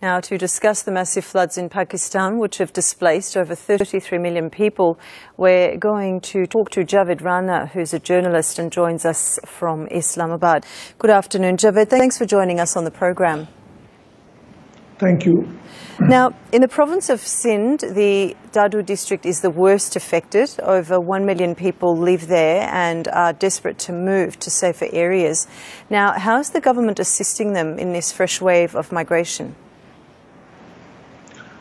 Now, to discuss the massive floods in Pakistan, which have displaced over 33 million people, we're going to talk to Javed Rana, who's a journalist and joins us from Islamabad. Good afternoon, Javed. Thanks for joining us on the program. Thank you. Now, in the province of Sindh, the Dadu district is the worst affected. Over 1 million people live there and are desperate to move to safer areas. Now, how is the government assisting them in this fresh wave of migration?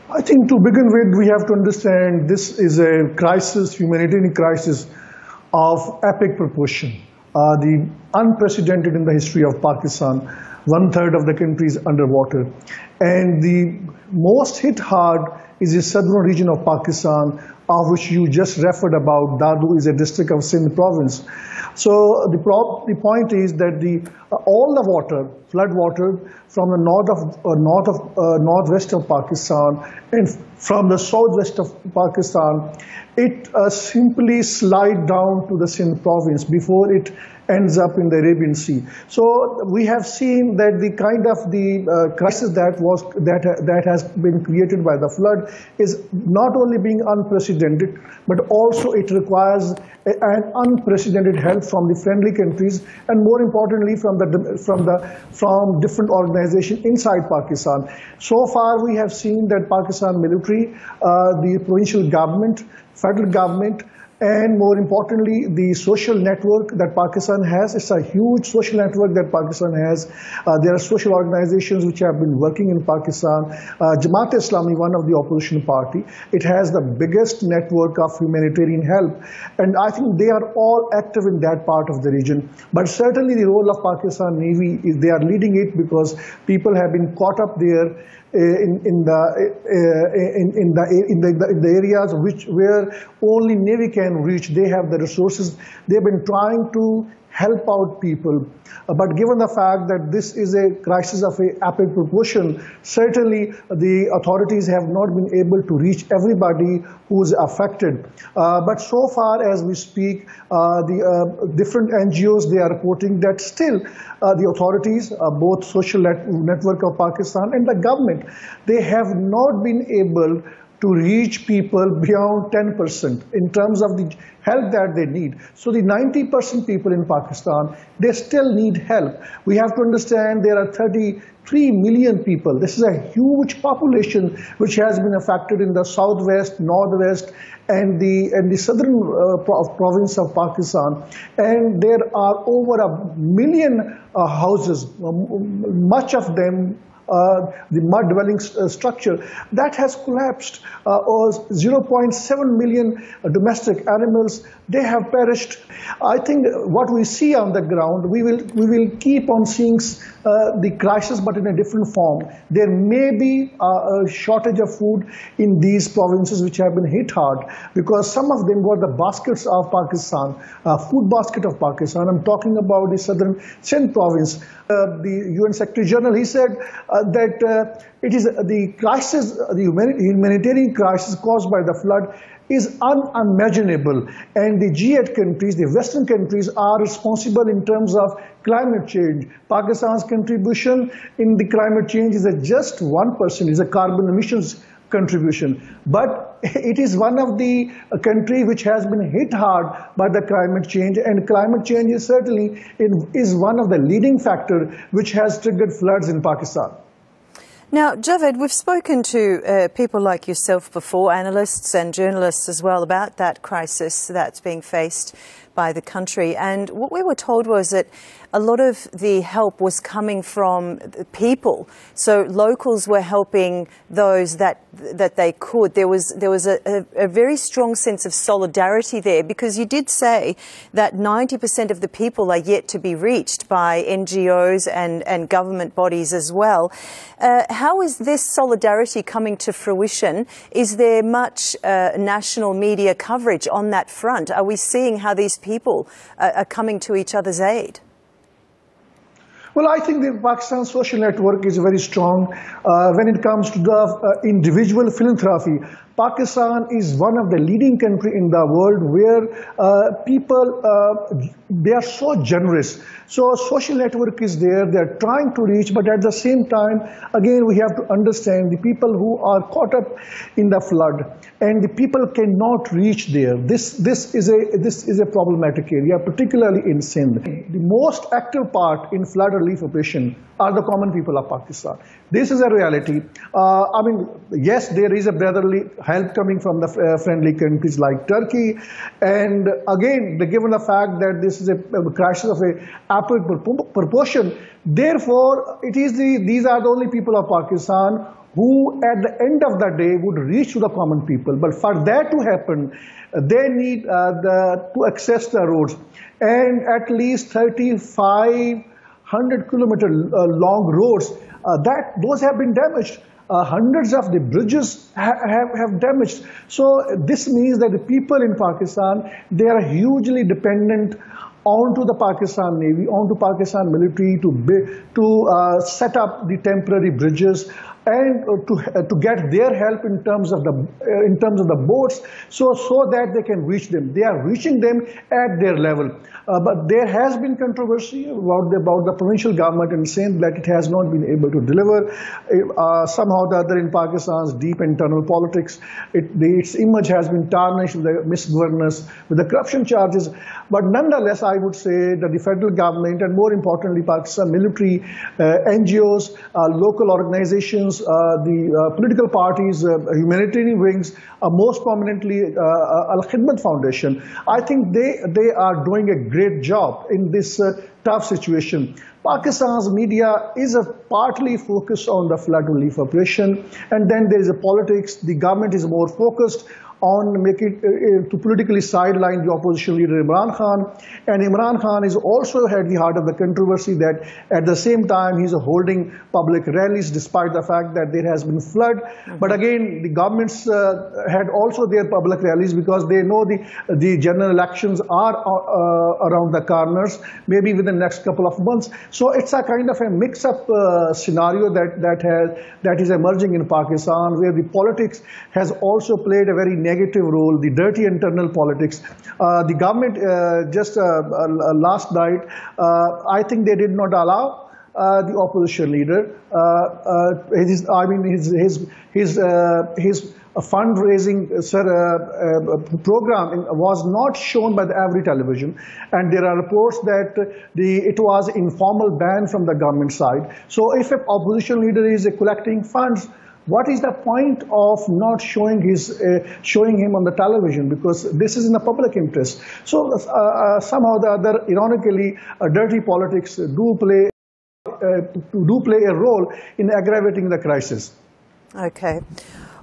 I think to begin with, we have to understand this is a crisis, humanitarian crisis of epic proportion. The unprecedented in the history of Pakistan. 1/3 of the country is underwater. And the most hit hard is the southern region of Pakistan, of which you just referred about. Dadu is a district of Sindh province. So the point is that all the water, flood water from the northwest of Pakistan and from the southwest of Pakistan, it simply slide down to the Sindh province before it ends up in the Arabian Sea. So we have seen that the kind of crisis that has been created by the flood is not only being unprecedented, but also it requires an unprecedented help from the friendly countries, and more importantly from different organizations inside Pakistan. So far, we have seen that Pakistan military, the provincial government, federal government, and more importantly, the social network that Pakistan has. It's a huge social network that Pakistan has. There are social organizations which have been working in Pakistan. Jamaat-e-Islami, one of the opposition party, it has the biggest network of humanitarian help. And I think they are all active in that part of the region. But certainly the role of Pakistan Navy is they are leading it because people have been caught up there in the areas where only Navy can reach. They have the resources. They've been trying to help out people. But given the fact that this is a crisis of an epic proportion, certainly the authorities have not been able to reach everybody who's affected. But so far as we speak, the different NGOs, they are reporting that still the authorities, both social network of Pakistan and the government, they have not been able to reach people beyond 10% in terms of the help that they need. So the 90% people in Pakistan, they still need help. We have to understand there are 33 million people. This is a huge population which has been affected in the southwest, northwest, and the southern province of Pakistan. And there are over 1 million houses, much of them the mud dwelling structure that has collapsed. 0.7 million domestic animals, they have perished. I think what we see on the ground, we will keep on seeing the crisis, but in a different form. There may be a shortage of food in these provinces which have been hit hard, because some of them were the baskets of Pakistan, food basket of Pakistan. I'm talking about the southern Sindh province. The UN Secretary General, he said that it is the crisis, the humanitarian crisis caused by the flood is unimaginable, and the G8 countries, the Western countries, are responsible in terms of climate change. Pakistan's contribution in the climate change is just 1%, is a carbon emissions contribution. But it is one of the countries which has been hit hard by the climate change, and climate change is certainly is one of the leading factors which has triggered floods in Pakistan. Now, Javed, we've spoken to people like yourself before, analysts and journalists as well, about that crisis that's being faced by the country. And what we were told was that a lot of the help was coming from the people. So locals were helping those that they could. There was a very strong sense of solidarity there, because you did say that 90% of the people are yet to be reached by NGOs and government bodies as well. How is this solidarity coming to fruition? Is there much national media coverage on that front? Are we seeing how these people are coming to each other's aid? Well, I think the Pakistan social network is very strong. When it comes to the individual philanthropy, Pakistan is one of the leading countries in the world where people, they are so generous. So social network is there, they are trying to reach, but at the same time, again, we have to understand the people who are caught up in the flood and the people cannot reach there. This is a problematic area, particularly in Sindh. The most active part in flood relief operation are the common people of Pakistan. This is a reality. I mean, yes, there is a brotherly help coming from the friendly countries like Turkey. And again, given the fact that this is a crisis of a epic proportion, therefore, these are the only people of Pakistan who at the end of the day would reach to the common people. But for that to happen, they need to access the roads. And at least 3,500 kilometer long roads, those have been damaged. Hundreds of the bridges have damaged. So this means that the people in Pakistan, they are hugely dependent onto the Pakistan Navy, onto Pakistan military to set up the temporary bridges and to get their help in terms of the boats, so that they can reach them. They are reaching them at their level. But there has been controversy about the provincial government in Sindh that it has not been able to deliver. Somehow or the other in Pakistan's deep internal politics, its image has been tarnished with the misgovernance, with the corruption charges. But nonetheless, I would say that the federal government and more importantly Pakistan military, NGOs, local organizations, the political parties, humanitarian wings, most prominently Al-Khidmat Foundation, I think they are doing a great job in this tough situation. Pakistan's media is partly focused on the flood relief operation, and then there is a politics. The government is more focused on making to politically sideline the opposition leader Imran Khan, and Imran Khan is also at the heart of the controversy that at the same time he's holding public rallies despite the fact that there has been flood. But again, the governments had also their public rallies because they know the general elections are around the corners, maybe within the next couple of months. So it's a kind of a mix-up scenario that is emerging in Pakistan, where the politics has also played a very negative role, the dirty internal politics. The government just last night, I think they did not allow the opposition leader. His fundraising program was not shown by the every television, and there are reports that it was informal ban from the government side. So if an opposition leader is collecting funds, what is the point of not showing him on the television? Because this is in the public interest. So somehow or the other, ironically, dirty politics do play a role in aggravating the crisis. Okay.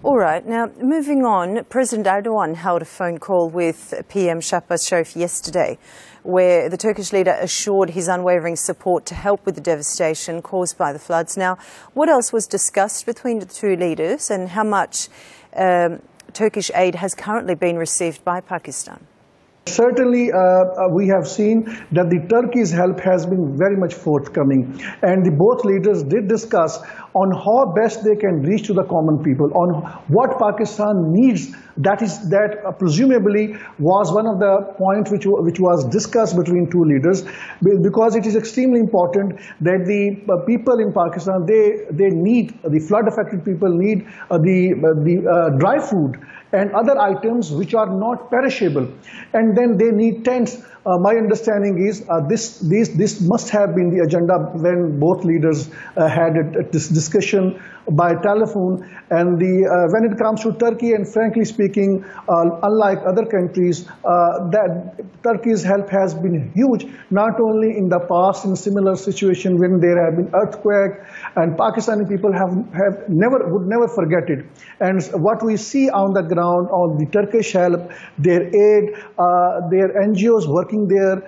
All right. Now, moving on, President Erdogan held a phone call with PM Shahbaz Sharif yesterday, where the Turkish leader assured his unwavering support to help with the devastation caused by the floods. Now, what else was discussed between the two leaders, and how much Turkish aid has currently been received by Pakistan? Certainly, we have seen that the Turkey's help has been very much forthcoming, and both leaders did discuss on how best they can reach to the common people, on what Pakistan needs. That presumably was one of the points which was discussed between two leaders, because it is extremely important that the people in Pakistan, they need, the flood affected people need the dry food and other items which are not perishable, and then they need tents. My understanding is this must have been the agenda when both leaders had this discussion by telephone. And when it comes to Turkey, and frankly speaking, unlike other countries, that Turkey's help has been huge, not only in the past in similar situation when there have been earthquake, and Pakistani people would never forget it. And what we see on the ground, on the Turkish help, their aid, their NGOs working there,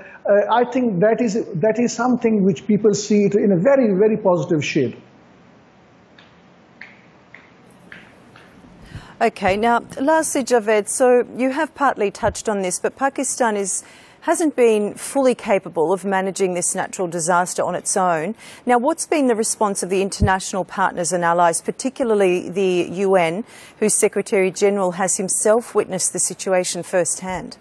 I think that is something which people see it in a very, very positive shade. Okay, now lastly, Javed, so you have partly touched on this, but Pakistan hasn't been fully capable of managing this natural disaster on its own. Now, what's been the response of the international partners and allies, particularly the UN, whose Secretary General has himself witnessed the situation firsthand?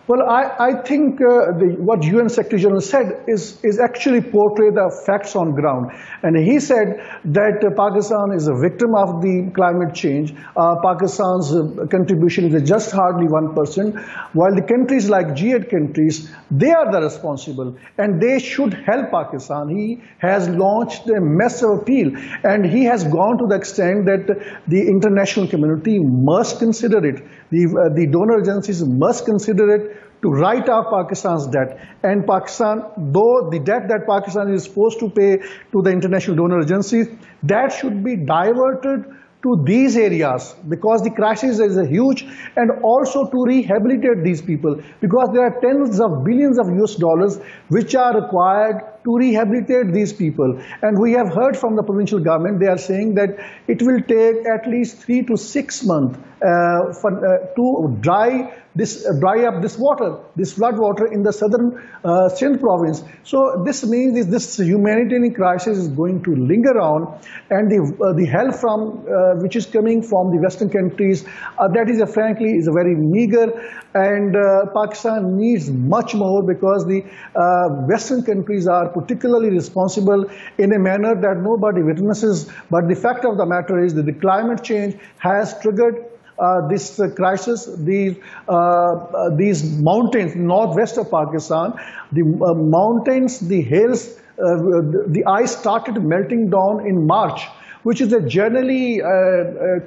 Well, I think what UN Secretary General said is actually portray the facts on ground. And he said that Pakistan is a victim of the climate change. Pakistan's contribution is just hardly 1%, while the countries like G8 countries, they are the responsible, and they should help Pakistan. He has launched a massive appeal, and he has gone to the extent that the international community must consider it. The donor agencies must consider it to write off Pakistan's debt. And Pakistan, though the debt that Pakistan is supposed to pay to the international donor agencies, that should be diverted to these areas, because the crisis is huge, and also to rehabilitate these people, because there are tens of billions of US dollars which are required to rehabilitate these people. And we have heard from the provincial government, they are saying that it will take at least 3 to 6 months to dry up this water, this flood water in the southern Sindh province. So this means this humanitarian crisis is going to linger on, and the help from which is coming from the Western countries, that is frankly is very meager, and Pakistan needs much more, because the Western countries are particularly responsible in a manner that nobody witnesses. But the fact of the matter is that the climate change has triggered this crisis. These mountains northwest of Pakistan, the mountains, the hills, the ice started melting down in March, which is a generally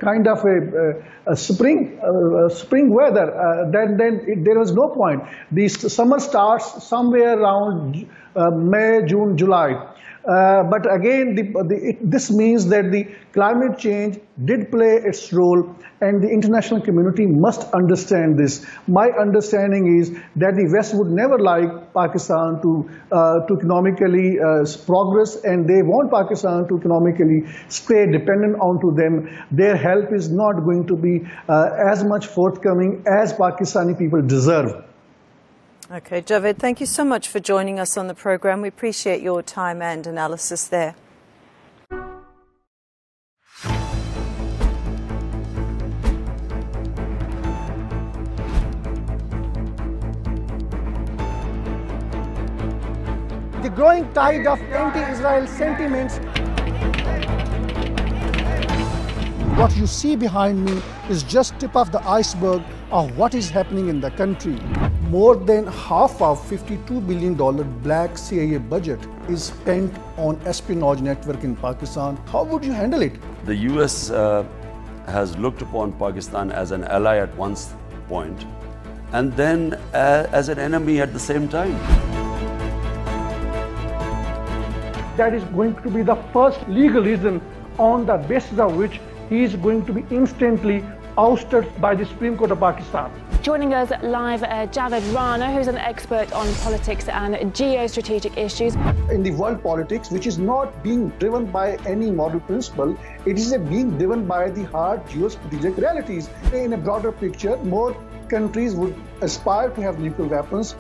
kind of a spring weather. Then there was no point. The summer starts somewhere around May, June, July. But again, this means that the climate change did play its role, and the international community must understand this. My understanding is that the West would never like Pakistan to economically progress, and they want Pakistan to economically stay dependent onto them. Their help is not going to be as much forthcoming as Pakistani people deserve. Okay, Javed, thank you so much for joining us on the program. We appreciate your time and analysis there. The growing tide of anti-Israel sentiments. What you see behind me is just tip of the iceberg of what is happening in the country. More than half of $52 billion black CIA budget is spent on espionage network in Pakistan. How would you handle it? The US has looked upon Pakistan as an ally at one point, and then as an enemy at the same time. That is going to be the first legal reason on the basis of which he is going to be instantly ousted by the Supreme Court of Pakistan. Joining us live, Javed Rana, who's an expert on politics and geo-strategic issues. In the world politics, which is not being driven by any moral principle, it is being driven by the hard geostrategic realities. In a broader picture, more countries would aspire to have nuclear weapons.